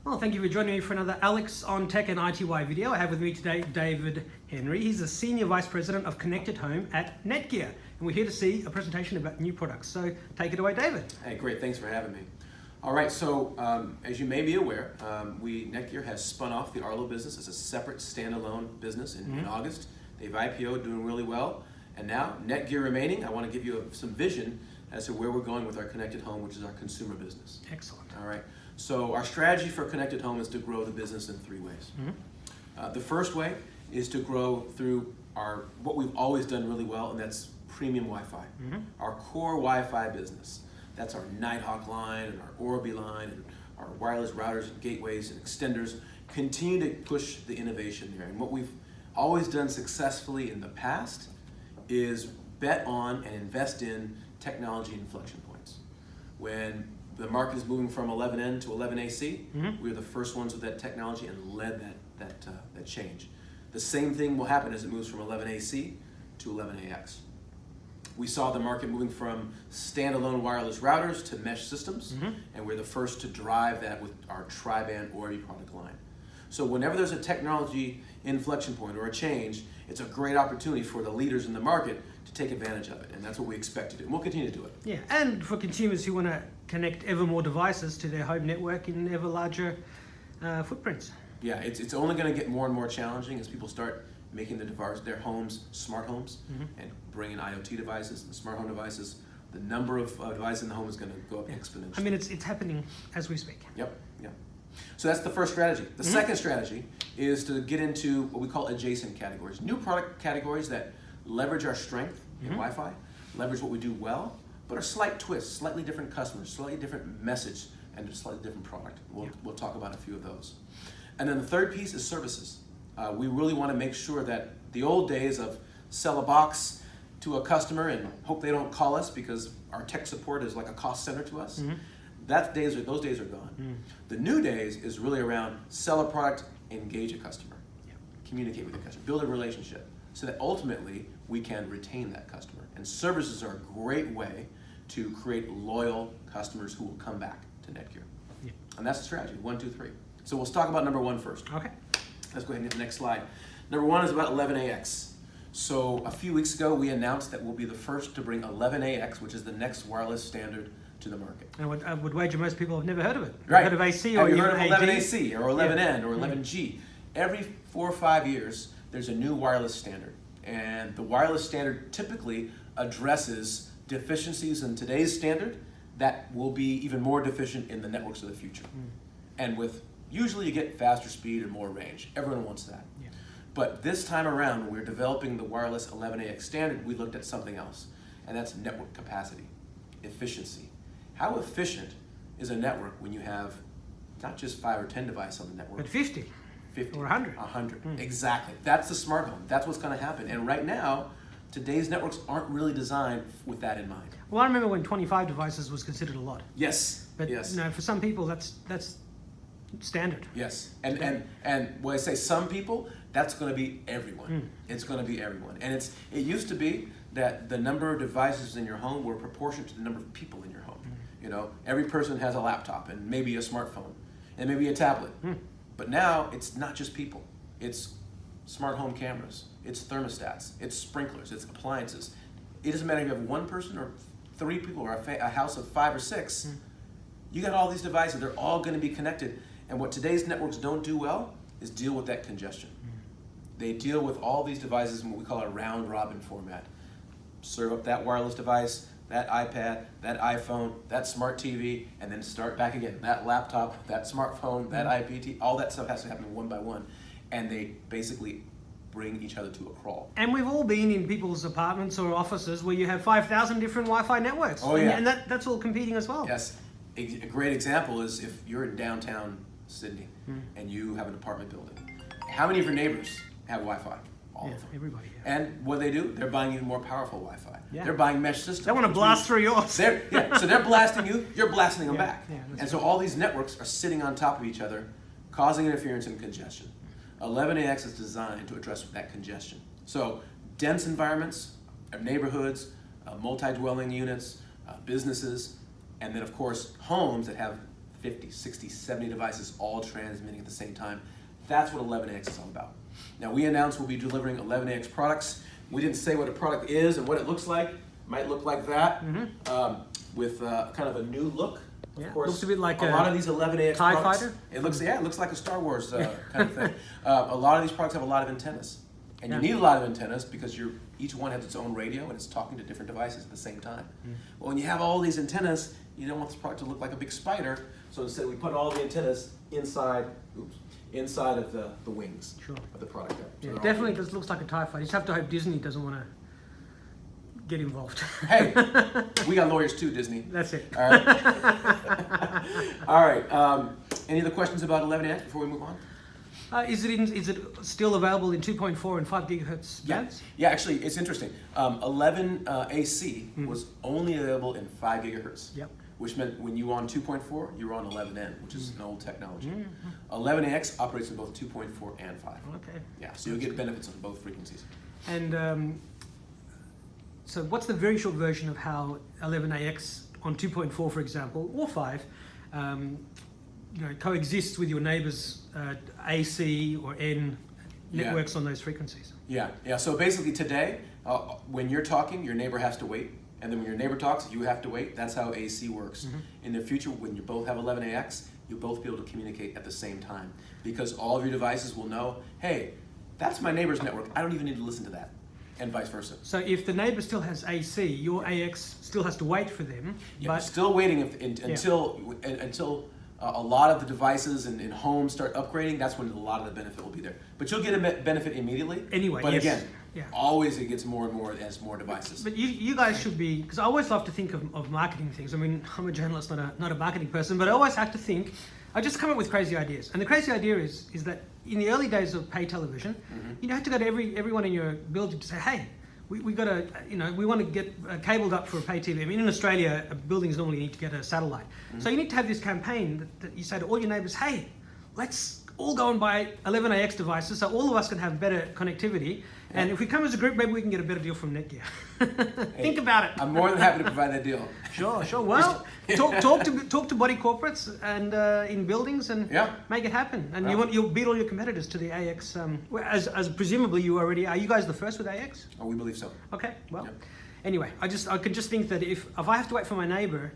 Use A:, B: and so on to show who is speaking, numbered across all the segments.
A: Well, thank you for joining me for another Alex on Tech and ITY video. I have with me today David Henry. He's the Senior Vice President of Connected Home at Netgear. And we're here to see a presentation about new products. So take it away, David.
B: Hey, great. Thanks for having me. All right, so as you may be aware, Netgear has spun off the Arlo business as a separate standalone business in August. They've IPO'd, doing really well. And now, Netgear remaining, I want to give you some vision as to where we're going with our Connected Home, which is our consumer business.
A: Excellent.
B: All right. So our strategy for Connected Home is to grow the business in three ways. The first way is to grow through what we've always done really well, and that's premium Wi-Fi. Our core Wi-Fi business. That's our Nighthawk line and our Orbi line and our wireless routers and gateways and extenders. Continue to push the innovation there. And what we've always done successfully in the past is bet on and invest in technology inflection points. When the market is moving from 11N to 11AC, we were the first ones with that technology and led that change. The same thing will happen as it moves from 11AC to 11AX. We saw the market moving from standalone wireless routers to mesh systems, and we're the first to drive that with our tri-band Orbi product line. So whenever there's a technology inflection point or a change, it's a great opportunity for the leaders in the market to take advantage of it, and that's what we expect to do, and we'll continue to do it.
A: Yeah, and for consumers who want to connect ever more devices to their home network in ever larger footprints.
B: Yeah, it's only going to get more and more challenging as people start making their homes smart homes and bringing IoT devices and smart home devices. The number of devices in the home is going to go up exponentially.
A: I mean, it's happening as we speak.
B: Yep. So that's the first strategy. The second strategy is to get into what we call adjacent categories. New product categories that leverage our strength in Wi-Fi, leverage what we do well, but are slight twists, slightly different customers, slightly different message, and a slightly different product. We'll talk about a few of those. And then the third piece is services. We really want to make sure that the old days of sell a box to a customer and hope they don't call us because our tech support is like a cost center to us, those days are gone. The new days is really around sell a product, engage a customer, communicate with the customer, build a relationship so that ultimately we can retain that customer. And services are a great way to create loyal customers who will come back to Netgear. And that's the strategy, 1, 2, 3. So we'll talk about number one first.
A: Okay.
B: Let's go ahead and hit the next slide. Number one is about 11AX. So a few weeks ago, we announced that we'll be the first to bring 11AX, which is the next wireless standard, to the market.
A: And I would wager most people have never heard of it.
B: Right.
A: Heard of AC
B: Have
A: or
B: you heard of
A: AD?
B: 11AC or 11N or 11G? Every 4 or 5 years, there's a new wireless standard. And the wireless standard typically addresses deficiencies in today's standard that will be even more deficient in the networks of the future. And usually you get faster speed and more range. Everyone wants that. But this time around, when we're developing the wireless 11AX standard, we looked at something else, and that's network capacity, efficiency. How efficient is a network when you have not just 5 or 10 devices on the network,
A: But 50 or 100.
B: 100. Exactly. That's the smart home. That's what's going to happen. And right now, today's networks aren't really designed with that in mind.
A: Well, I remember when 25 devices was considered a lot.
B: Yes.
A: But for some people, that's standard.
B: Yes. And when I say some people, that's going to be everyone. It's going to be everyone. And it used to be that the number of devices in your home were proportionate to the number of people in your home. You know, every person has a laptop and maybe a smartphone and maybe a tablet. But now it's not just people. It's smart home cameras, it's thermostats, it's sprinklers, it's appliances. It doesn't matter if you have one person or 3 people or a house of 5 or 6. You got all these devices, they're all going to be connected. And what today's networks don't do well is deal with that congestion. They deal with all these devices in what we call a round robin format. Serve up that wireless device, that iPad, that iPhone, that smart TV, and then start back again. That laptop, that smartphone, that IPT, all that stuff has to happen one by one. And they basically bring each other to a crawl.
A: And we've all been in people's apartments or offices where you have 5,000 different Wi-Fi networks.
B: Oh, yeah.
A: And that's all competing as well.
B: Yes. A great example is if you're in downtown Sydney and you have an apartment building. How many of your neighbors have Wi-Fi? All of them.
A: Everybody.
B: And what do? They're buying even more powerful Wi-Fi.
A: Yeah.
B: They're buying mesh systems.
A: They want to blast through yours.
B: So they're blasting you, you're blasting them back.
A: Yeah,
B: and so all these networks are sitting on top of each other, causing interference and congestion. 11AX is designed to address that congestion. So dense environments, neighborhoods, multi-dwelling units, businesses, and then of course homes that have 50, 60, 70 devices all transmitting at the same time. That's what 11AX is all about. Now we announced we'll be delivering 11AX products. We didn't say what a product is and what it looks like. It might look like that, with kind of a new look. Of course,
A: looks a bit like
B: a lot of these 11AX
A: TIE
B: products.
A: fighter?
B: It looks like a Star Wars kind of thing. A lot of these products have a lot of antennas. And you need a lot of antennas because each one has its own radio and it's talking to different devices at the same time. Well, when you have all these antennas, you don't want this product to look like a big spider. So instead, we put all the antennas inside of the wings of the product.
A: Yeah, definitely this looks like a TIE fighter. You just have to hope Disney doesn't want to get involved.
B: Hey, we got lawyers too, Disney.
A: That's it.
B: All right. All right. Any other questions about 11AX before we move on?
A: Is it still available in 2.4 and 5 gigahertz bands?
B: Yeah, actually, it's interesting. 11 AC was only available in 5 gigahertz.
A: Yep.
B: Which meant when you were on 2.4, you were on 11N, which is an old technology. 11AX operates in both 2.4 and 5.
A: Okay.
B: Yeah, so you'll get benefits on both frequencies.
A: And so what's the very short version of how 11AX on 2.4, for example, or 5, coexists with your neighbor's AC or N networks on those frequencies?
B: Yeah. So basically today, when you're talking, your neighbor has to wait. And then when your neighbor talks, you have to wait. That's how AC works. In the future, when you both have 11AX, you'll both be able to communicate at the same time. Because all of your devices will know, hey, that's my neighbor's network. I don't even need to listen to that. And vice versa.
A: So if the neighbor still has AC, your AX still has to wait for them.
B: Yeah, but still waiting until a lot of the devices in homes start upgrading. That's when a lot of the benefit will be there. But you'll get a benefit immediately.
A: Anyway,
B: but
A: yes.
B: again, always it gets more and more as more devices.
A: But you guys should be, because I always love to think of marketing things. I mean, I'm a journalist, not a marketing person, but I always have to think. I just come up with crazy ideas, and the crazy idea is that in the early days of pay television, you had to go to everyone in your building to say, hey, we got to, we want to get cabled up for a pay TV. I mean, in Australia, buildings normally need to get a satellite. So you need to have this campaign that you say to all your neighbors, hey, let's all go and buy 11AX devices so all of us can have better connectivity. And if we come as a group, maybe we can get a better deal from Netgear. Think about it.
B: I'm more than happy to provide that deal.
A: Sure. Well, talk to body corporates and in buildings and make it happen. And you'll beat all your competitors to the AX. As presumably you already are. You guys the first with AX?
B: Oh, we believe so.
A: Okay. Well, anyway, I could just think that if I have to wait for my neighbor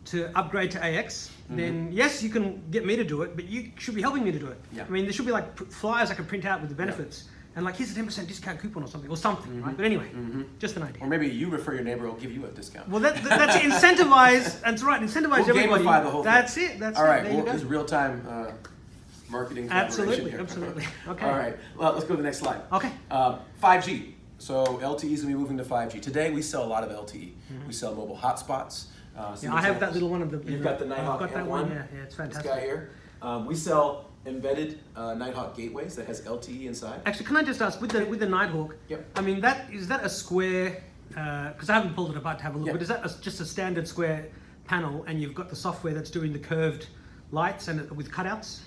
A: to upgrade to AX, then yes, you can get me to do it, but you should be helping me to do it. I mean, there should be like flyers I can print out with the benefits. And like, here's a 10% discount coupon or something, right? But anyway, just an idea.
B: Or maybe you refer your neighbor, will give you a discount.
A: Well, that's incentivize. That's right, incentivize
B: we'll
A: everybody.
B: Gamify the whole thing.
A: That's it.
B: All right, it's real-time marketing.
A: Absolutely. Okay.
B: All right, well, let's go to the next slide.
A: Okay.
B: 5G. So LTE is going to be moving to 5G. Today, we sell a lot of LTE. We sell mobile hotspots.
A: I have that little one of the.
B: You've got the Nighthawk.
A: I've got that one. Yeah, it's fantastic.
B: This guy here. We sell embedded Nighthawk gateways that has LTE inside.
A: Actually, can I just ask with the Nighthawk?
B: Yep.
A: I mean, is that a square? Because I haven't pulled it apart to have a look. But is that just a standard square panel, and you've got the software that's doing the curved lights and with cutouts?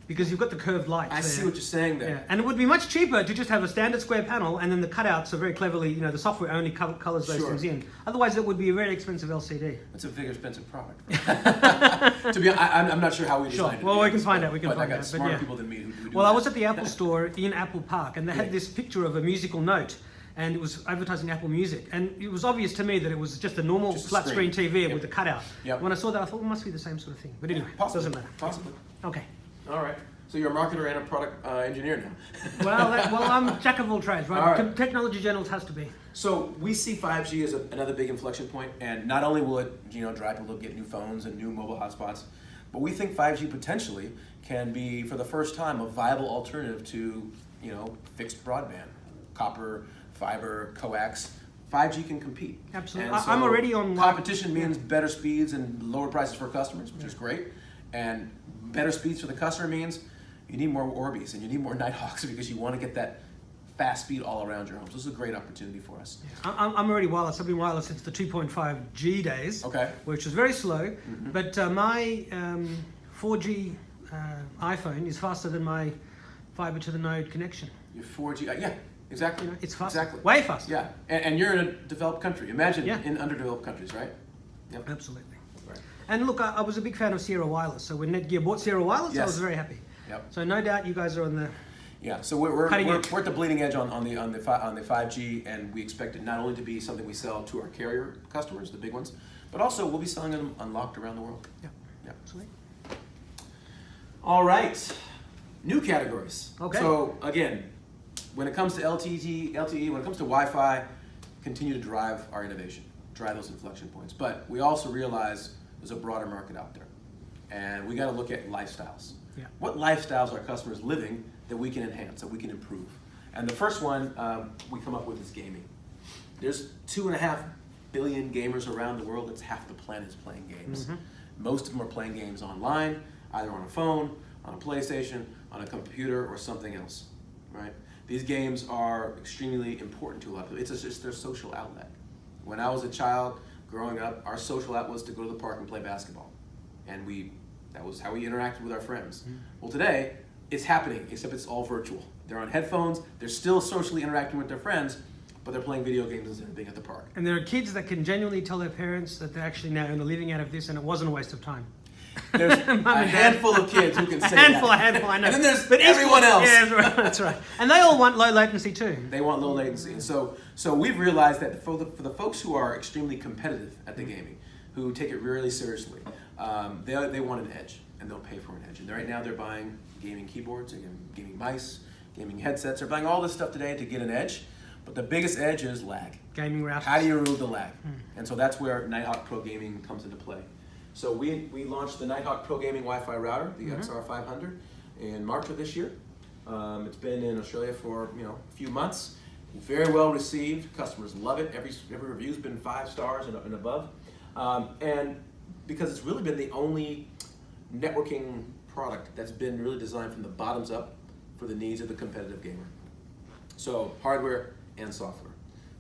A: Because you've got the curved lights.
B: I see what you're saying there.
A: Yeah. And it would be much cheaper to just have a standard square panel, and then the cutouts are very cleverly, the software only colors those things in. Otherwise, it would be a very expensive LCD.
B: It's a very expensive product. To be honest, I'm not sure how we designed it.
A: Well, we can find out.
B: But I got smarter people than me who do
A: Well, I was at the Apple store in Apple Park, and they had this picture of a musical note, and it was advertising Apple Music, and it was obvious to me that it was just a normal flat screen TV with a cutout. When I saw that, I thought it must be the same sort of thing. But anyway, it doesn't matter.
B: Possibly.
A: Okay.
B: All right. So you're a marketer and a product engineer now.
A: well, I'm jack of all trades, right? All right. Technology journals has to be.
B: So we see 5G as another big inflection point, and not only will it, drive people to get new phones and new mobile hotspots, but we think 5G potentially can be, for the first time, a viable alternative to, fixed broadband, copper, fiber, coax. 5G can compete.
A: Absolutely.
B: And so
A: I'm already on.
B: Competition means better speeds and lower prices for customers, which is great, and better speeds for the customer means you need more Orbis and you need more Nighthawks because you want to get that fast speed all around your homes. This is a great opportunity for us.
A: Yeah. I'm already wireless. I've been wireless since the 2.5G days, which was very slow. But my 4G iPhone is faster than my fiber to the node connection.
B: Your 4G, yeah, exactly.
A: It's faster,
B: exactly.
A: way faster.
B: Yeah, and you're in a developed country. Imagine in underdeveloped countries, right?
A: Yep. Absolutely.
B: Right.
A: And look, I was a big fan of Sierra Wireless. So when Netgear bought Sierra Wireless, I
B: Yes.
A: was very happy.
B: Yep.
A: So no doubt you guys are on the
B: Yeah, so we're
A: Cutting edge.
B: at the bleeding edge on the 5G, and we expect it not only to be something we sell to our carrier customers, the big ones, but also we'll be selling them unlocked around the world.
A: Yeah.
B: Yep.
A: Sweet.
B: All right, new categories.
A: Okay.
B: So again, when it comes to LTE, when it comes to Wi-Fi, continue to drive our innovation, drive those inflection points. But we also realize there's a broader market out there, and we got to look at lifestyles.
A: Yeah.
B: What lifestyles are customers living that we can enhance, that we can improve? And the first one we come up with is gaming. There's 2.5 billion gamers around the world. That's half the planet is playing games.
A: Mm-hmm.
B: Most of them are playing games online, either on a phone, on a PlayStation, on a computer, or something else, right? These games are extremely important to a lot of people. It's just their social outlet. When I was a child growing up, our social outlet was to go to the park and play basketball. And that was how we interacted with our friends.
A: Mm-hmm.
B: Well, today, it's happening, except it's all virtual. They're on headphones, they're still socially interacting with their friends, but they're playing video games instead of being at the park.
A: And there are kids that can genuinely tell their parents that they're actually now earning a living out of this and it wasn't a waste of time.
B: There's a handful of kids who can say
A: a handful,
B: that.
A: I know.
B: And then there's
A: But
B: everyone else.
A: Yeah, that's right, that's right. And they all want low latency too.
B: They want low latency. And so we've realized that for the folks who are extremely competitive at the gaming, who take it really seriously, they want an edge, and they'll pay for an edge. And right now they're buying gaming keyboards, they're gaming mice, gaming headsets. They're buying all this stuff today to get an edge. But the biggest edge is lag.
A: Gaming routers.
B: How do you remove the lag? And so that's where Nighthawk Pro Gaming comes into play. So we launched the Nighthawk Pro Gaming Wi-Fi router, the XR500, in March of this year. It's been in Australia for a few months. Very well received. Customers love it. Every review's been 5 stars and above. And because it's really been the only networking product that's been really designed from the bottoms up for the needs of the competitive gamer. So hardware and software.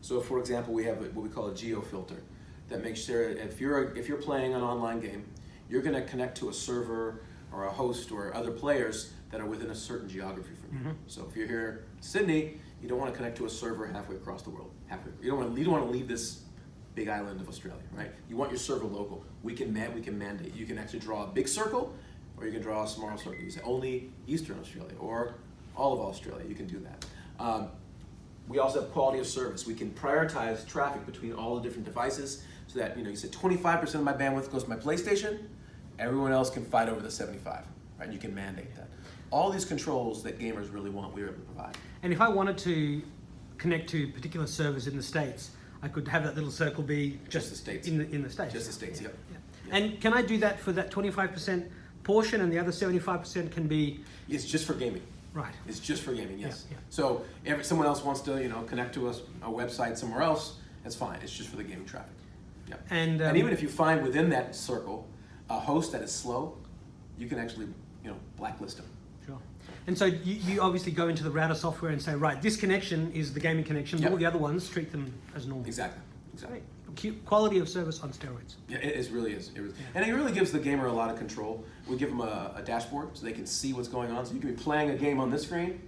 B: So for example, we have what we call a Geo Filter that makes sure if you're playing an online game, you're going to connect to a server or a host or other players that are within a certain geography from you. So if you're here in Sydney, you don't want to connect to a server halfway across the world. You don't want to leave this big island of Australia, right? You want your server local. We can mandate. You can actually draw a big circle, or you can draw a small circle. You say only Eastern Australia or all of Australia. You can do that. We also have quality of service. We can prioritize traffic between all the different devices so that you said 25% of my bandwidth goes to my PlayStation. Everyone else can fight over the 75, right? You can mandate that. All these controls that gamers really want, we're able to provide.
A: And if I wanted to connect to particular servers in the States, I could have that little circle be
B: Just the States.
A: in the States.
B: Just the States, yep.
A: Yeah. And can I do that for that 25% portion, and the other 75% can be?
B: It's just for gaming.
A: Right.
B: It's just for gaming, yes.
A: Yeah, yeah.
B: So if someone else wants to, connect to a website somewhere else, that's fine. It's just for the gaming traffic. Yeah.
A: And
B: even if you find within that circle a host that is slow, you can actually, blacklist them.
A: Sure. And so you obviously go into the router software and say, right, this connection is the gaming connection.
B: Yep.
A: All the other ones, treat them as normal.
B: Exactly.
A: Great. Quality of service on steroids.
B: Yeah, it really is. And it really gives the gamer a lot of control. We give them a dashboard so they can see what's going on. So you can be playing a game on this screen,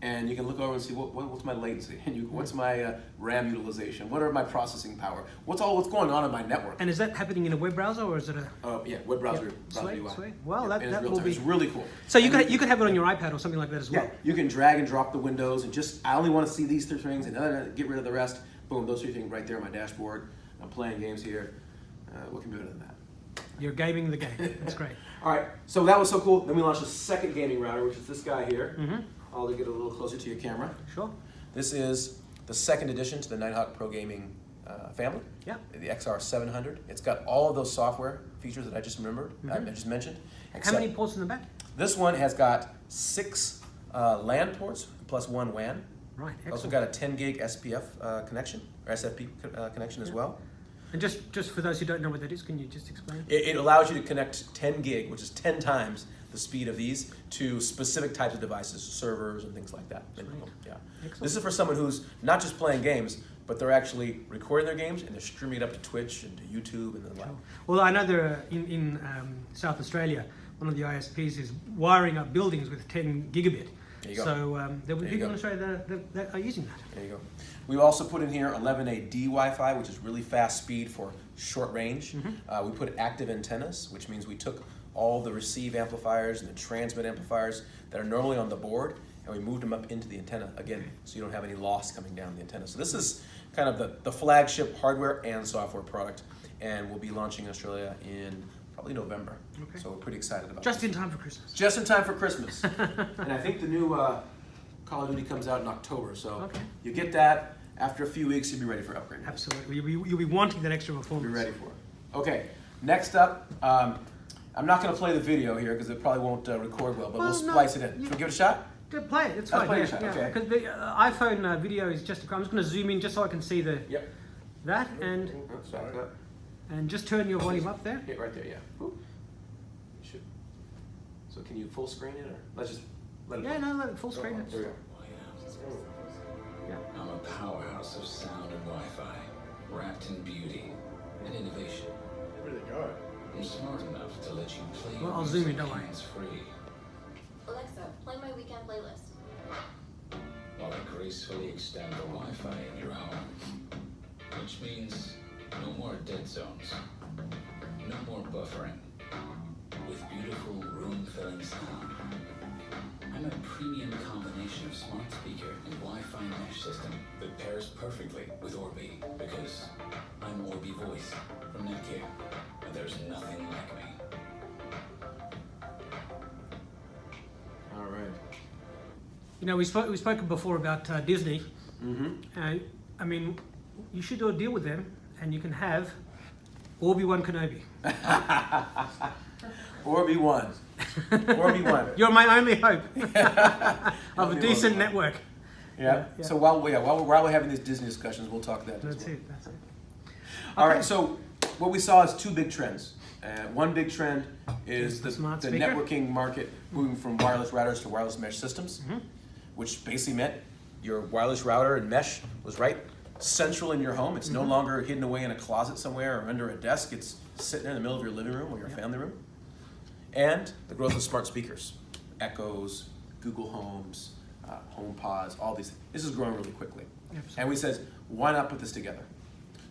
B: and you can look over and see what's my latency, and what's my RAM utilization, what are my processing power, what's going on in my network.
A: And is that happening in a web browser, or is it a?
B: Yeah, web browser.
A: Sweet,
B: UI.
A: sweet. Well,
B: Yeah,
A: that will be.
B: It's really cool.
A: So you could have it on your iPad or something like that as well.
B: Yeah, you can drag and drop the windows and I only want to see these 3 things and get rid of the rest. Boom, those 3 things right there on my dashboard. I'm playing games here. What can be better than that?
A: You're gaming the game. That's great.
B: All right, so that was so cool. Then we launched a second gaming router, which is this guy here.
A: Mm-hmm.
B: I'll get a little closer to your camera.
A: Sure.
B: This is the second addition to the Nighthawk Pro Gaming family.
A: Yeah.
B: The XR700. It's got all of those software features that I just I just mentioned.
A: How many ports in the back?
B: This one has got 6 LAN ports plus 1 WAN.
A: Right. Excellent.
B: Also got a 10 gig SPF connection, or SFP connection as well.
A: And just for those who don't know what that is, can you just explain?
B: It allows you to connect 10 gig, which is 10 times the speed of these, to specific types of devices, servers and things like that.
A: Sweet.
B: Yeah.
A: Excellent.
B: This is for someone who's not just playing games, but they're actually recording their games and they're streaming it up to Twitch and to YouTube and the like.
A: Well, I know there are in South Australia, one of the ISPs is wiring up buildings with 10 gigabit.
B: There you go.
A: So there will be
B: There you
A: people
B: go.
A: in Australia that are using that.
B: There you go. We've also put in here 11AD Wi-Fi, which is really fast speed for short range. We put active antennas, which means we took all the receive amplifiers and the transmit amplifiers that are normally on the board, and we moved them up into the antenna, again, so you don't have any loss coming down the antenna. So this is kind of the flagship hardware and software product, and we'll be launching in Australia in probably November.
A: Okay.
B: So we're pretty excited about it.
A: Just in time for Christmas.
B: Just in time for Christmas. And I think the new Call of Duty comes out in October, so
A: Okay.
B: you get that. After a few weeks, you'll be ready for upgrade.
A: Absolutely. You'll be wanting that extra performance.
B: Be ready for it. Okay, next up, I'm not going to play the video here because it probably won't record well, but
A: Well,
B: we'll
A: no,
B: splice it in. Should we give it a shot?
A: Play it. It's
B: Let's
A: fine.
B: play
A: Yeah,
B: a shot,
A: yeah.
B: okay.
A: Because the iPhone video is just. I'm just going to zoom in just so I can see the
B: Yep.
A: that and
B: Back up.
A: just turn your volume up there.
B: Hit right there, yeah. Whoop. You should. So can you full screen it or let's just let it
A: Yeah,
B: play.
A: no, let it full screen it.
B: There we go.
A: Yeah.
C: I'm a powerhouse of sound and Wi-Fi, wrapped in beauty and innovation.
D: Where'd they go?
C: I'm smart enough to let you play
A: Well, I'll zoom in,
C: music
A: don't worry.
C: hands-free,
E: Alexa, play my weekend playlist.
C: while I gracefully extend the Wi-Fi in your home. Which means no more dead zones, no more buffering, with beautiful room-filling sound. I'm a premium combination of smart speaker and Wi-Fi mesh system that pairs perfectly with Orbi, because I'm Orbi Voice from Netgear, and there's nothing like me.
B: All right.
A: You know, we spoke before about Disney.
B: Mm-hmm.
A: I mean, you should do a deal with them, and you can have Obi-Wan Kenobi.
B: Orbi 1. Orbi 1.
A: You're my only hope of a
B: Only
A: decent
B: Orbi-Wan.
A: network.
B: Yeah.
A: Yeah.
B: So while we're having these Disney discussions, we'll talk that as
A: That's
B: well.
A: it. That's it.
B: All
A: Okay.
B: right, so what we saw is two big trends. One big trend is
A: The
B: the
A: smart speaker.
B: networking market moving from wireless routers to wireless mesh systems,
A: Mm-hmm.
B: which basically meant your wireless router and mesh was right central in your home. It's
A: Mm-hmm.
B: no longer hidden away in a closet somewhere or under a desk. It's sitting there in the middle of your living room or your family room. And the growth of smart speakers, Echoes, Google Homes, HomePods, all these things. This is growing really quickly.
A: Absolutely.
B: And we said, why not put this together?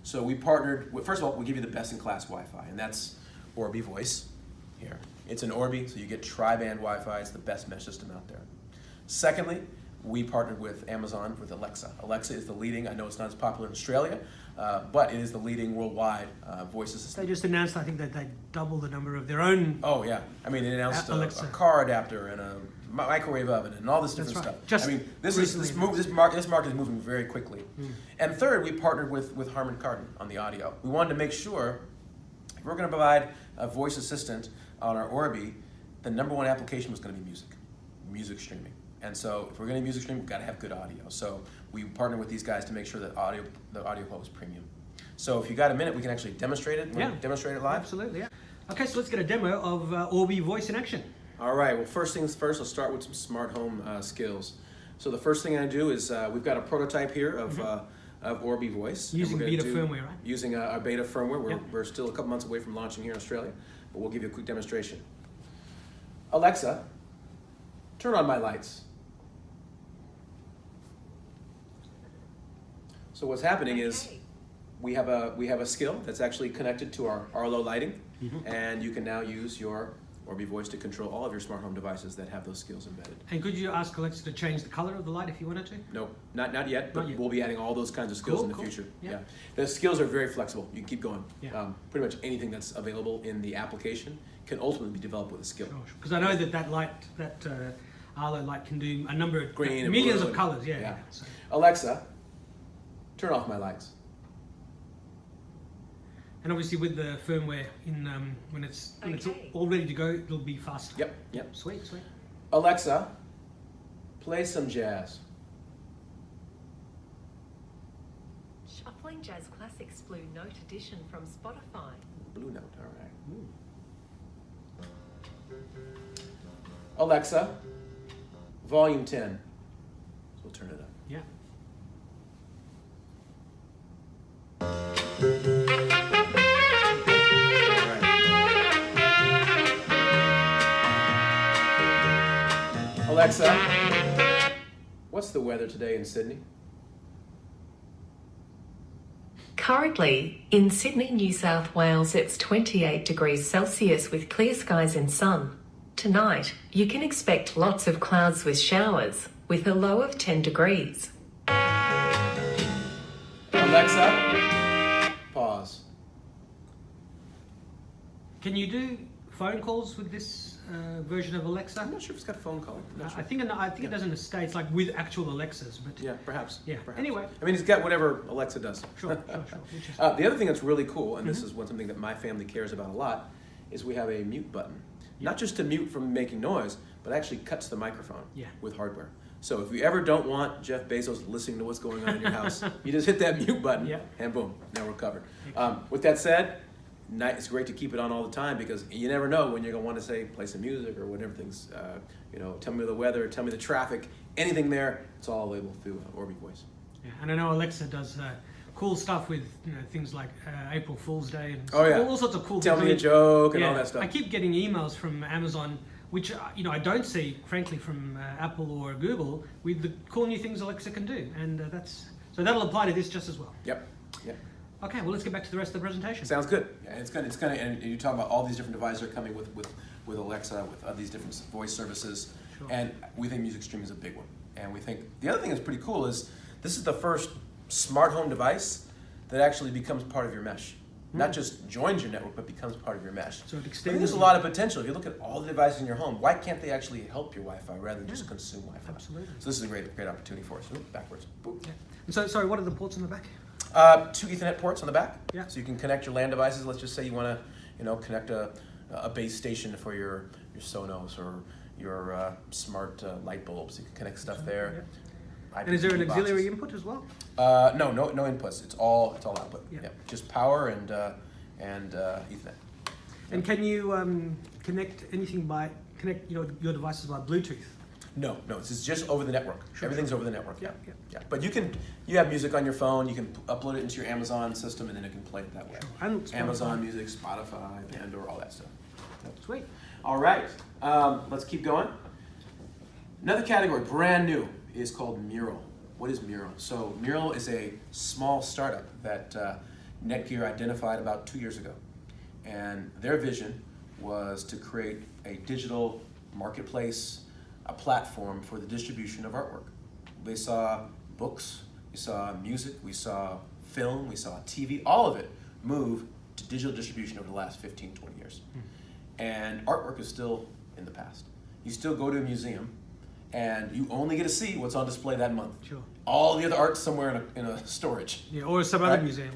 B: So we partnered with, first of all, we give you the best-in-class Wi-Fi, and that's Orbi Voice here. It's an Orbi, so you get tri-band Wi-Fi. It's the best mesh system out there. Secondly, we partnered with Amazon with Alexa. Alexa is the leading, I know it's not as popular in Australia, but it is the leading worldwide voice assistant.
A: They just announced, I think, that they doubled the number of their own.
B: Oh yeah, I mean it announced a
A: Alexa.
B: car adapter and a microwave oven and all this different
A: That's right.
B: stuff.
A: Just
B: I mean this
A: recently
B: market is moving very quickly. And third, we partnered with Harman Kardon on the audio. We wanted to make sure if we're going to provide a voice assistant on our Orbi, the number one application was going to be music streaming. And so if we're going to music stream, we've got to have good audio. So we partnered with these guys to make sure that the audio quality was premium. So if you got a minute, we can actually demonstrate it.
A: Yeah.
B: Demonstrate it live.
A: Absolutely, yeah. Okay, so let's get a demo of Orbi Voice in action.
B: All right, well, first things first, let's start with some smart home skills. So the first thing I do is we've got a prototype here of Orbi Voice. and
A: Using
B: we're gonna
A: beta firmware, right?
B: Using our beta firmware.
A: Yep.
B: We're still a couple months away from launching here in Australia, but we'll give you a quick demonstration. Alexa, turn on my lights. So what's happening is we have a skill that's actually connected to our Arlo lighting, and you can now use your Orbi Voice to control all of your smart home devices that have those skills embedded.
A: And could you ask Alexa to change the color of the light if you wanted to?
B: Nope, not yet, but
A: Not yet.
B: we'll be adding all those kinds of skills
A: Cool,
B: in the
A: cool.
B: future.
A: Yeah.
B: The skills are very flexible. You can keep going.
A: Yeah.
B: Pretty much anything that's available in the application can ultimately be developed with a skill.
A: Because I know that light, that Arlo light can do a number of
B: Green and
A: millions
B: blue
A: of
B: and-
A: colors. Yeah.
B: yeah.
A: yeah. So,
B: Alexa, turn off my lights.
A: and obviously with the firmware in when it's all ready to go, it'll be faster.
B: Yep.
A: Sweet.
B: Alexa, play some jazz.
F: Shuffling Jazz Classics Blue Note Edition from Spotify.
B: Blue Note, all right. Alexa, volume 10. So we'll turn it up.
A: Yeah.
B: Alexa, What's the weather today in Sydney?
F: Currently, in Sydney, New South Wales, it's 28 degrees Celsius with clear skies and sun. Tonight, you can expect lots of clouds with showers, with a low of 10 degrees.
B: Alexa, pause.
A: Can you do phone calls with this version of Alexa?
B: I'm not sure if it's got phone calling. I'm not sure.
A: I think it does in the States, like with actual Alexas, but
B: Yeah, perhaps.
A: yeah.
B: Perhaps.
A: Anyway.
B: I mean, it's got whatever Alexa does.
A: Sure. Which is,
B: The other thing that's really cool, and this is something that my family cares about a lot, is we have a mute button. Not just to mute from making noise, but actually cuts the microphone with hardware. So if you ever don't want Jeff Bezos listening to what's going on in your house, you just hit that mute button, and boom, now we're covered. With that said, it's great to keep it on all the time because you never know when you're going to want to say play some music or whatever things, tell me the weather, tell me the traffic, anything there, it's all available through Orbi Voice.
A: Yeah, and I know Alexa does cool stuff with things like April Fool's Day and all sorts of cool
B: Tell
A: things.
B: me a joke and all that stuff.
A: I keep getting emails from Amazon, which I don't see, frankly, from Apple or Google, with the cool new things Alexa can do, and so that'll apply to this just as well.
B: Yep.
A: Okay, well, let's get back to the rest of the presentation.
B: Sounds good. Yeah, it's gonna, and you talk about all these different devices are coming with Alexa, with these different voice services, and we think music streaming is a big one. And we think the other thing that's pretty cool is this is the first smart home device that actually becomes part of your mesh. Not just joins your network, but becomes part of your mesh.
A: So it
B: I think
A: extends.
B: there's a lot of potential. If you look at all the devices in your home, why can't they actually help your Wi-Fi rather than just consume Wi-Fi?
A: Absolutely.
B: So this is a great opportunity for us. Backwards. Boop.
A: Yeah. And so, sorry, what are the ports on the back?
B: 2 Ethernet ports on the back.
A: Yeah.
B: So you can connect your LAN devices. Let's just say you want to, connect a base station for your Sonos or your smart light bulbs. You can connect stuff there.
A: And is there an auxiliary input as well?
B: No inputs. It's all output.
A: Yeah.
B: Just power and Ethernet.
A: And can you connect your devices by Bluetooth?
B: No, it's just over the network. Everything's over the network.
A: Yeah.
B: But you have music on your phone. You can upload it into your Amazon system, and then it can play it that way.
A: And Spotify.
B: Amazon Music, Spotify, Pandora, all that stuff.
A: Sweet.
B: All right, let's keep going. Another category, brand new, is called Mural. What is Mural? So Mural is a small startup that Netgear identified about 2 years ago. And their vision was to create a digital marketplace, a platform for the distribution of artwork. They saw books, we saw music, we saw film, we saw TV, all of it move to digital distribution over the last 15, 20 years. And artwork is still in the past. You still go to a museum and you only get to see what's on display that month.
A: Sure.
B: All the other art's somewhere in a storage.
A: Yeah, or some other museum.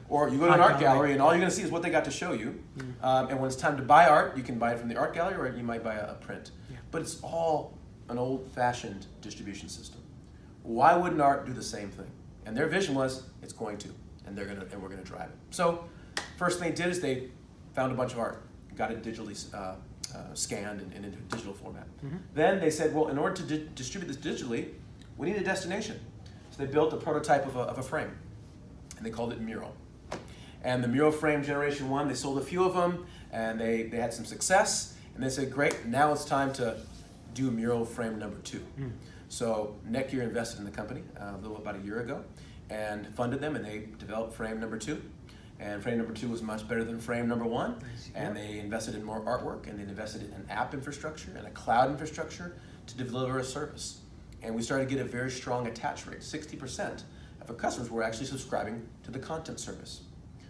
B: Or you go to an art gallery and all you're going to see is what they got to show you. And when it's time to buy art, you can buy it from the art gallery or you might buy a print.
A: Yeah.
B: But it's all an old-fashioned distribution system. Why wouldn't art do the same thing? And their vision was it's going to, and we're going to drive it. So first thing they did is they found a bunch of art, got it digitally scanned and into a digital format. Then they said, well, in order to distribute this digitally, we need a destination. So they built a prototype of a frame, and they called it Mural. And the Mural frame generation 1, they sold a few of them, and they had some success, and they said, great, now it's time to do Mural frame number 2. So Netgear invested in the company a little about a year ago, and funded them, and they developed frame number 2. And frame number 2 was much better than frame number 1. And they invested in more artwork, and they invested in an app infrastructure and a cloud infrastructure to deliver a service. And we started to get a very strong attach rate. 60% of our customers were actually subscribing to the content service.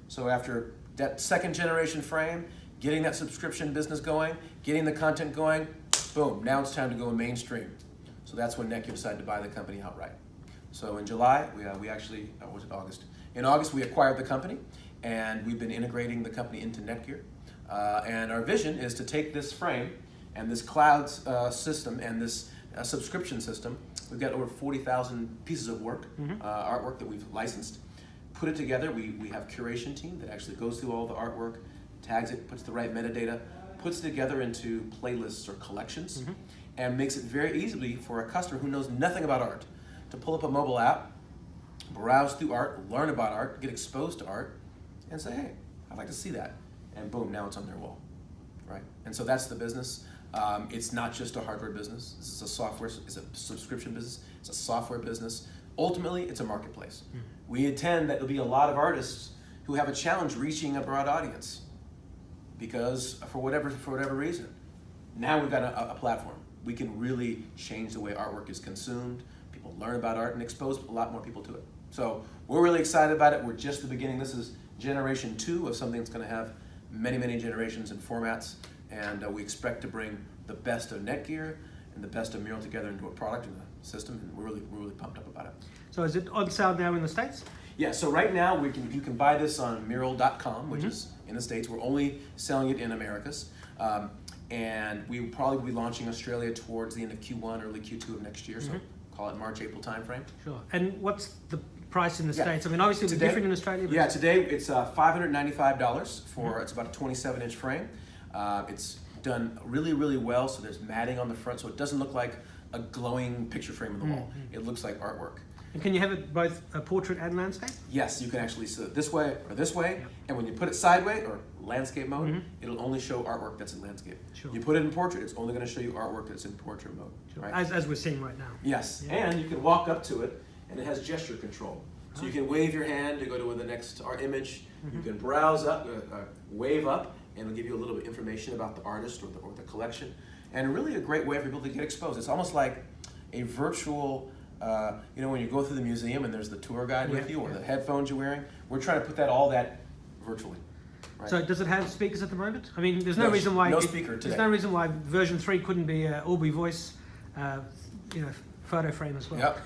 B: So after that second generation frame, getting that subscription business going, getting the content going, boom, now it's time to go mainstream. So that's when Netgear decided to buy the company outright. So in July, we actually, or was it August? In August, we acquired the company, and we've been integrating the company into Netgear. And our vision is to take this frame and this cloud system and this subscription system. We've got over 40,000 pieces of work, artwork that we've licensed. Put it together. We have a curation team that actually goes through all the artwork, tags it, puts the right metadata, puts it together into playlists or collections, and makes it very easily for a customer who knows nothing about art to pull up a mobile app, browse through art, learn about art, get exposed to art, and say, hey, I'd like to see that. And boom, now it's on their wall, right? And so that's the business. It's not just a hardware business. This is a software. It's a subscription business. It's a software business. Ultimately, it's a marketplace. We intend that there'll be a lot of artists who have a challenge reaching a broad audience because for whatever reason. Now we've got a platform. We can really change the way artwork is consumed. People learn about art and expose a lot more people to it. So we're really excited about it. We're just the beginning. This is generation 2 of something that's going to have many, many generations and formats. And we expect to bring the best of Netgear and the best of Mural together into a product and a system. And we're really pumped up about it.
A: So is it on sale now in the States?
B: Yeah, so right now you can buy this on Meural.com, which is in the States. We're only selling it in Americas. And we will probably be launching Australia towards the end of Q1, early Q2 of next year. So call it March, April timeframe.
A: Sure. And what's the price in the
B: Yeah.
A: States? I mean, obviously it's different in Australia. But
B: Yeah, today it's $595 for, it's about a 27-inch frame. It's done really, really well. So there's matting on the front, so it doesn't look like a glowing picture frame on the wall. It looks like artwork.
A: And can you have it both a portrait and landscape?
B: Yes, you can actually sit it this way or this way, and when you put it sideways or landscape mode, it'll only show artwork that's in landscape.
A: Sure.
B: You put it in portrait, it's only going to show you artwork that's in portrait mode.
A: Sure.
B: Right?
A: As we're seeing right now.
B: Yes,
A: Yeah.
B: and you can walk up to it, and it has gesture control. So you can wave your hand to go to the next art image. You can browse up, wave up, and it'll give you a little bit of information about the artist or the collection. And really a great way for people to get exposed. It's almost like a virtual, you know, when you go through the museum and there's the tour guide with you or the headphones you're wearing. We're trying to put all that virtually. Right?
A: So does it have speakers at the moment? I mean, there's no reason why
B: speaker today.
A: There's no reason why version 3 couldn't be an Orbi voice, photo frame as well.
B: Yep.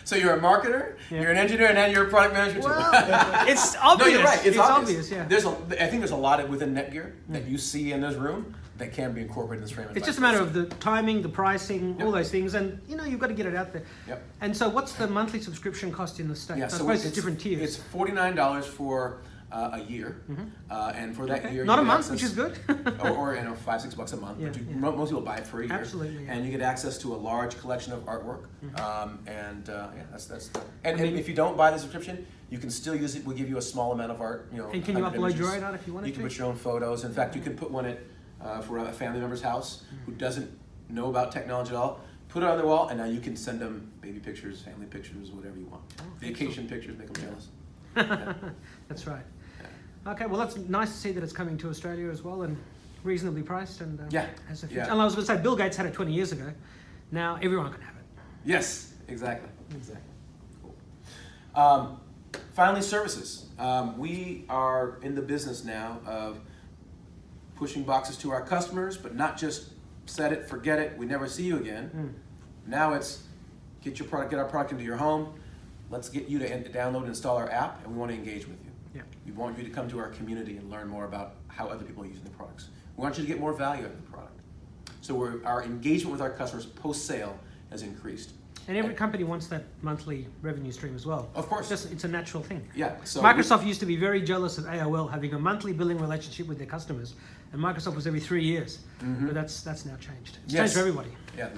B: So you're a marketer, you're an engineer, and then you're a product manager too.
A: Well, it's obvious.
B: No, you're right. It's obvious.
A: Yeah.
B: I think there's a lot within Netgear that you see in this room that can be incorporated in this frame.
A: It's just a matter of the timing, the pricing, all those things, and you've got to get it out there.
B: Yep.
A: And so, what's the monthly subscription cost in the States?
B: Yeah,
A: I
B: so
A: suppose it's different tiers.
B: It's $49 for a year, and for that year,
A: not
B: you
A: a
B: get
A: month,
B: access,
A: which is good.
B: or $5-6 a month.
A: Yeah,
B: But
A: yeah.
B: most people buy it for a year,
A: Absolutely, yeah.
B: and you get access to a large collection of artwork. And if you don't buy the subscription, you can still use it. We'll give you a small amount of art.
A: And can you
B: 100
A: upload your
B: images.
A: own art if you wanted
B: You can
A: to?
B: put your own photos. In fact, you can put one at for a family member's house who doesn't know about technology at all. Put it on their wall, and now you can send them baby pictures, family pictures, whatever you want. Vacation pictures, make them jealous.
A: That's right. Okay, well, that's nice to see that it's coming to Australia as well, and reasonably priced. And has a future. And I was going to say, Bill Gates had it 20 years ago. Now everyone can have it.
B: Yes, exactly. Cool. Finally, services. We are in the business now of pushing boxes to our customers, but not just set it, forget it, we never see you again. Now it's get our product into your home. Let's get you to download and install our app, and we want to engage with you.
A: Yeah.
B: We want you to come to our community and learn more about how other people are using the products. We want you to get more value out of the product. So our engagement with our customers post-sale has increased.
A: And every company wants that monthly revenue stream as well.
B: Of course.
A: It's a natural thing.
B: Yeah. So
A: Microsoft used to be very jealous of AOL having a monthly billing relationship with their customers, and Microsoft was every 3 years. But that's now changed. It's changed for everybody.
B: Yeah.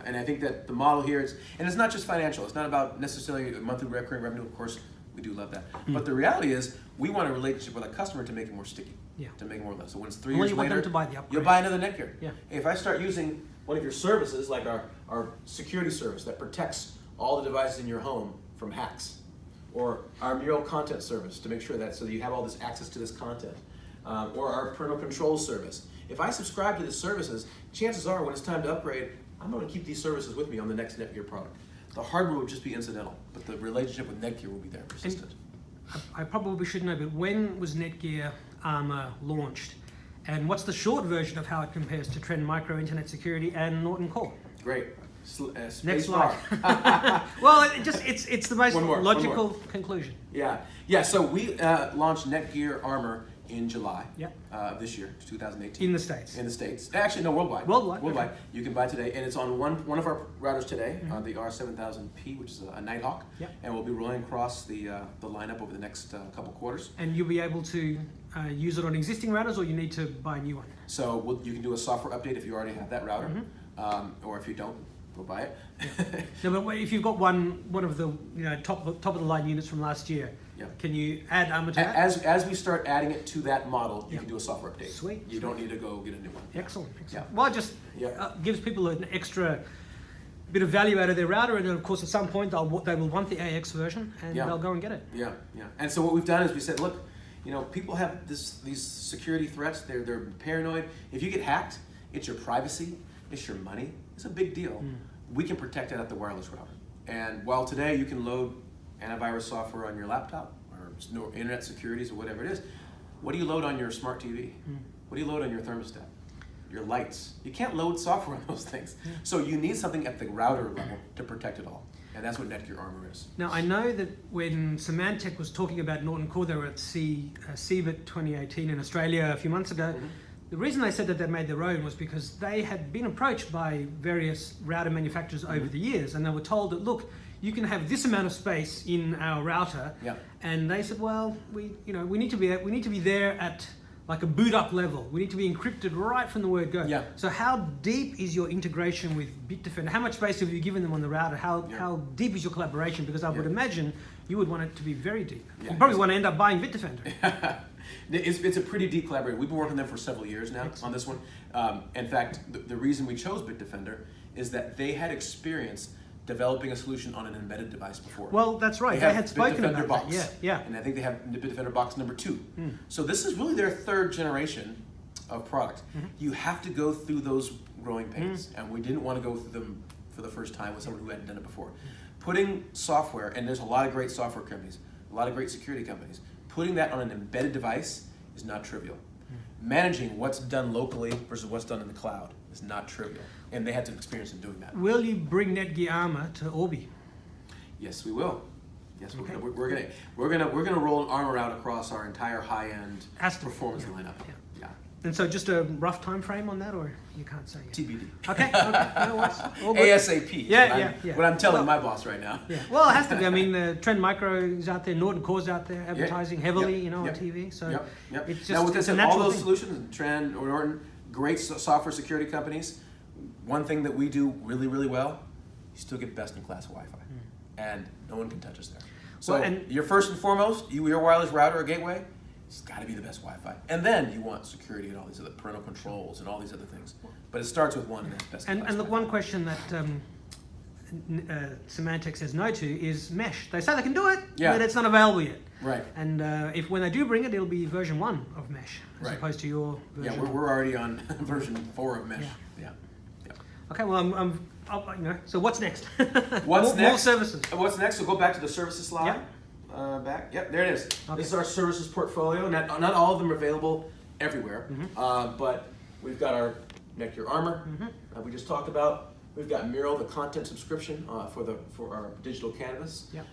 B: And I think that the model here is, and it's not just financial. It's not about necessarily monthly recurring revenue. Of course, we do love that. But the reality is, we want a relationship with a customer to make it more sticky.
A: Yeah.
B: To make it more or less. So when it's 3
A: Well,
B: years
A: you want
B: later,
A: them to buy the upgrade.
B: you'll buy another Netgear.
A: Yeah.
B: If I start using one of your services, like our security service that protects all the devices in your home from hacks, or our Mural content service to make sure that so that you have all this access to this content, or our parental control service. If I subscribe to these services, chances are when it's time to upgrade, I'm going to keep these services with me on the next Netgear product. The hardware would just be incidental, but the relationship with Netgear will be there, persistent.
A: I probably should know, but when was Netgear Armor launched? And what's the short version of how it compares to Trend Micro Internet Security and Norton Core?
B: Great.
A: Next slide. Well, it's the most
B: One more.
A: logical conclusion.
B: Yeah. So we launched Netgear Armor in July this year, 2018.
A: In the States.
B: In the States. Actually, no, worldwide.
A: Worldwide.
B: Okay. You can buy today, and it's on one of our routers today, the R7000P, which is a Nighthawk.
A: Yep.
B: And we'll be rolling across the lineup over the next couple quarters.
A: And you'll be able to use it on existing routers, or you need to buy a new one?
B: So you can do a software update if you already have that router, or if you don't, go buy it.
A: No, but if you've got one of the top of the line units from last year,
B: Yeah.
A: Can you add armor to that?
B: As we start adding it to that model, you
A: Yeah.
B: can do a software update.
A: Sweet,
B: You don't need to go get a new one.
A: Excellent.
B: Yeah.
A: Well, it just
B: Yeah.
A: gives people an extra bit of value out of their router, and then of course at some point they will want the AX version, and
B: Yeah.
A: they'll go and get it.
B: Yeah, yeah. And so what we've done is we said, look, people have these security threats. They're paranoid. If you get hacked, it's your privacy, it's your money. It's a big deal. We can protect it at the wireless router. And while today you can load antivirus software on your laptop or internet securities or whatever it is, what do you load on your smart TV? What do you load on your thermostat? Your lights. You can't load software on those things. So you need something at the router level to protect it all. And that's what Netgear Armor is.
A: Now I know that when Symantec was talking about Norton Core, they were at Sept 2018 in Australia a few months ago. The reason they said that they made their own was because they had been approached by various router manufacturers over the years, and they were told that, look, you can have this amount of space in our router,
B: Yeah.
A: and they said, well, we need to be there at like a boot up level. We need to be encrypted right from the word go.
B: Yeah.
A: So how deep is your integration with Bitdefender? How much space have you given them on the router? How deep is your collaboration? Because I would imagine you would want it to be very deep.
B: Yeah.
A: You probably want to end up buying Bitdefender.
B: It's a pretty deep collaboration. We've been working with them for several years now on this one. In fact, the reason we chose Bitdefender is that they had experience developing a solution on an embedded device before.
A: Well, that's right. They
B: have
A: had spoken
B: Bitdefender
A: about
B: box,
A: that. Yeah.
B: And I think they have Bitdefender box number 2. So this is really their third generation of product. You have to go through those growing pains, and we didn't want to go through them for the first time with someone who hadn't done it before. Putting software, and there's a lot of great software companies, a lot of great security companies, putting that on an embedded device is not trivial. Managing what's done locally versus what's done in the cloud is not trivial, and they had some experience in doing that.
A: Will you bring Netgear Armor to Orbi?
B: Yes, we will. Yes,
A: Okay.
B: we're gonna roll an armor out across our entire high-end
A: Has to be,
B: performance
A: yeah.
B: lineup.
A: Yeah.
B: Yeah.
A: And so just a rough time frame on that, or you can't say yet?
B: TBD.
A: Okay, no worries. All good.
B: ASAP.
A: Yeah,
B: What I'm telling
A: Well-
B: my boss right now.
A: Yeah. Well, it has to be. I mean, Trend Micro is out there, Norton Core's out there, advertising heavily,
B: Yep.
A: on
B: Yep.
A: TV. So
B: Yep.
A: it's just
B: Now with
A: it's
B: this,
A: a
B: all
A: natural
B: those
A: thing.
B: solutions, Trend or Norton, great software security companies. One thing that we do really, really well, you still get best-in-class Wi-Fi, and no one can touch us there. So
A: Well, and-
B: you're first and foremost, your wireless router or gateway, it's got to be the best Wi-Fi, and then you want security and all these other parental controls and all these other things. But it starts with one, and that's best-in-class.
A: And the
B: Wi-Fi.
A: one question that Symantec says no to is mesh. They say they can do it,
B: Yeah.
A: but it's not available yet.
B: Right.
A: And if when they do bring it, it'll be version 1 of mesh, as
B: Right.
A: opposed to your version.
B: Yeah, we're already on version 4 of Mesh.
A: Yeah.
B: Yeah.
A: Okay, well, so what's next?
B: What's
A: more,
B: next?
A: More services.
B: What's next? So go back to the services slide. Back. Yep, there it is.
A: Okay.
B: This is our services portfolio. Not all of them are available everywhere, but we've got our Netgear Armor. We just talked about. We've got Mural, the content subscription for our digital canvas.
A: Yep.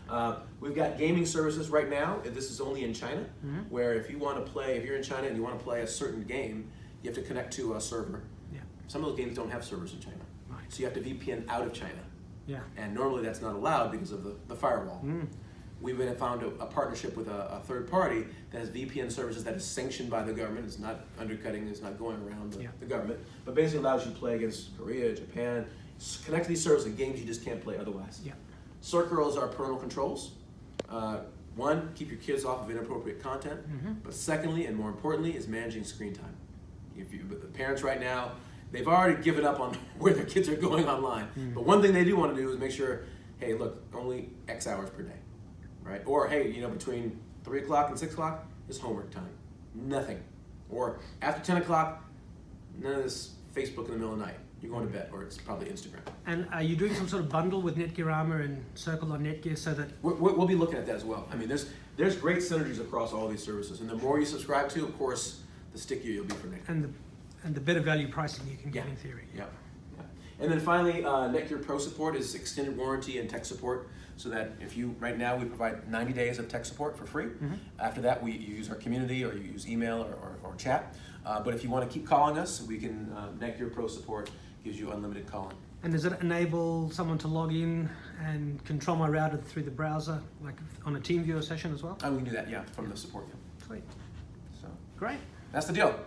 B: We've got gaming services right now. This is only in China, where if you're in China and you want to play a certain game, you have to connect to a server.
A: Yeah.
B: Some of those games don't have servers in China,
A: Right.
B: so you have to VPN out of China.
A: Yeah.
B: And normally that's not allowed because of the firewall. We've found a partnership with a third party that has VPN services that is sanctioned by the government. It's not undercutting, it's not going around the government, but basically allows you to play against Korea, Japan, connect to these servers and games you just can't play otherwise.
A: Yeah.
B: Circle is our parental controls. One, keep your kids off of inappropriate content, but secondly, and more importantly, is managing screen time. The parents right now, they've already given up on where their kids are going online, but one thing they do want to do is make sure, hey, look, only X hours per day. Right? Or hey, between 3 o'clock and 6 o'clock is homework time. Nothing. Or after 10 o'clock, none of this Facebook in the middle of the night. You're going to bed, or it's probably Instagram.
A: And are you doing some sort of bundle with Netgear Armor and Circle on Netgear so that...
B: We'll be looking at that as well. I mean, there's great synergies across all these services, and the more you subscribe to, of course, the stickier you'll be for Netgear.
A: And the better value pricing you can get in theory.
B: Yeah. And then finally, Netgear Pro support is extended warranty and tech support. So that right now we provide 90 days of tech support for free. After that, you use our community or you use email or chat. But if you want to keep calling us, we can, Netgear Pro support gives you unlimited calling.
A: And does it enable someone to log in and control my router through the browser, like on a TeamViewer session as well?
B: We can do that, yeah, from the support.
A: Sweet.
B: So
A: Great.
B: that's the deal.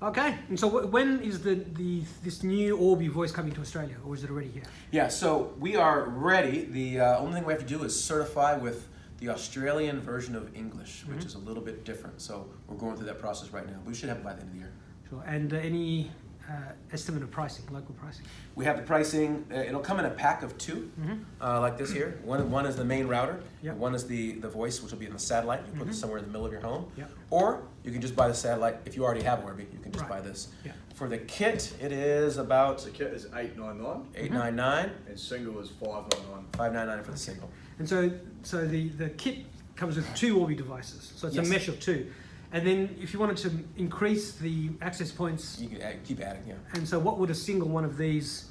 A: Okay, and so when is this new Orbi voice coming to Australia, or is it already here?
B: Yeah, so we are ready. The only thing we have to do is certify with the Australian version of English, which is a little bit different. So we're going through that process right now. We should have it by the end of the year.
A: Sure. And any estimate of pricing, local pricing?
B: We have the pricing. It'll come in a pack of 2, like this here. One is the main router.
A: Yep.
B: One is the voice, which will be in the satellite. You put this somewhere in the middle of your home.
A: Yep.
B: Or you can just buy the satellite. If you already have Orbi, you can just
A: Right.
B: buy this.
A: Yeah.
B: For the kit, it is about
D: The kit is $899
B: $899,
D: and single is $599.
B: $599 for the single.
A: And so the kit comes with 2 Orbi devices, so it's
B: Yes.
A: a mesh of 2. And then if you wanted to increase the access points,
B: You can keep adding, yeah.
A: and so what would a single one of these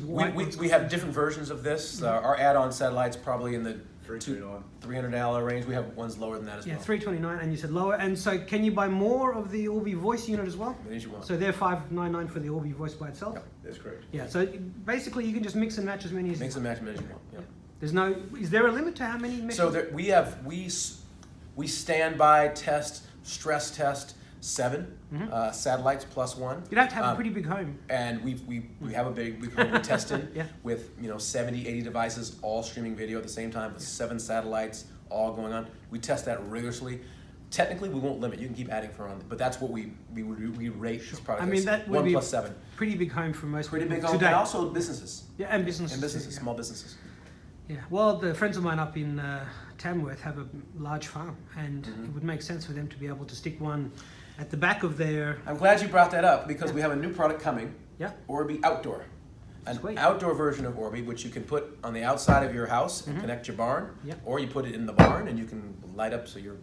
A: white ones
B: We have different versions of this. Our add-on satellite's probably in the
D: $329.
B: $300 range. We have ones lower than that as
A: Yeah,
B: well.
A: $329, and you said lower. And so can you buy more of the Orbi voice unit as well?
B: As you want.
A: So they're $599 for the Orbi voice by itself?
B: Yep.
D: That's correct.
A: Yeah, so basically you can just mix and match as many as
B: Mix
A: you
B: and
A: want.
B: match as you want. Yeah.
A: There's no, is there a limit to how many meshes?
B: So there, we stand by test, stress test 7 satellites plus 1.
A: You'd have to have a pretty big home.
B: And we have a big home we're testing
A: Yeah.
B: with 70, 80 devices all streaming video at the same time with 7 satellites all going on. We test that rigorously. Technically, we won't limit. You can keep adding for on, but that's what we rate this product.
A: I mean,
B: as.
A: that would
B: 1
A: be
B: plus 7.
A: Pretty big home for most
B: Pretty
A: people
B: big home,
A: today.
B: and also businesses.
A: Yeah, and businesses.
B: And businesses,
A: too, yeah.
B: small businesses.
A: Yeah, well, the friends of mine up in Tamworth have a large farm, and
B: Mm-hmm.
A: it would make sense for them to be able to stick one at the back of their.
B: I'm glad you brought that up because we have a new product coming.
A: Yeah.
B: Orbi Outdoor. An
A: Sweet.
B: outdoor version of Orbi, which you can put on the outside of your house and connect your barn,
A: Yep.
B: or you put it in the barn and you can light up so your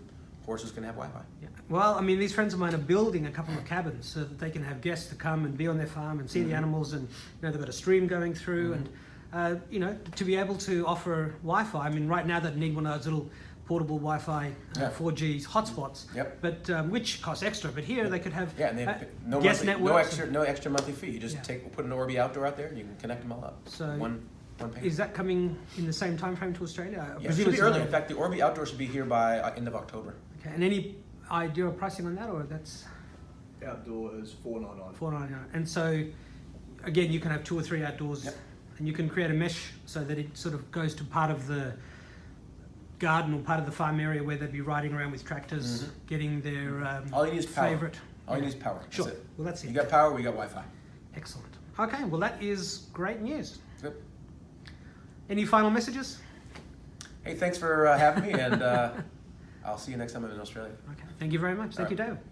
B: horses can have Wi-Fi.
A: Yeah. Well, I mean, these friends of mine are building a couple of cabins so that they can have guests to come and be on their farm and see the animals, and they've got a stream going through, and to be able to offer Wi-Fi. I mean, right now they need one of those little portable Wi-Fi
B: Yeah.
A: 4G hotspots.
B: Yep.
A: But which costs extra. But here they could have
B: Yeah, and they no
A: guest
B: monthly,
A: networks.
B: no extra monthly fee. You just
A: Yeah.
B: put an Orbi Outdoor out there and you can connect them all up.
A: So
B: one payment.
A: Is that coming in the same time frame to Australia? I
B: Yeah, it
A: presume
B: should be
A: it's
B: early.
A: later.
B: In fact, the Orbi Outdoor should be here by end of October.
A: Okay. And any idea of pricing on that, or that's
D: Outdoor is $499.
A: $499? And so, again, you can have 2 or 3 outdoors,
B: Yep.
A: and you can create a mesh so that it sort of goes to part of the garden or part of the farm area where they'd be riding around with tractors, getting their
B: All you need is power.
A: favorite.
B: All you need is power.
A: Sure.
B: That's it.
A: Well, that's
B: You
A: it.
B: got power, we got Wi-Fi.
A: Excellent. Okay. Well, that is great news.
B: Good.
A: Any final messages?
B: Hey, thanks for having me, and I'll see you next time I'm in Australia.
A: Okay. Thank you very much. Thank
B: All
A: you,
B: right.
A: David.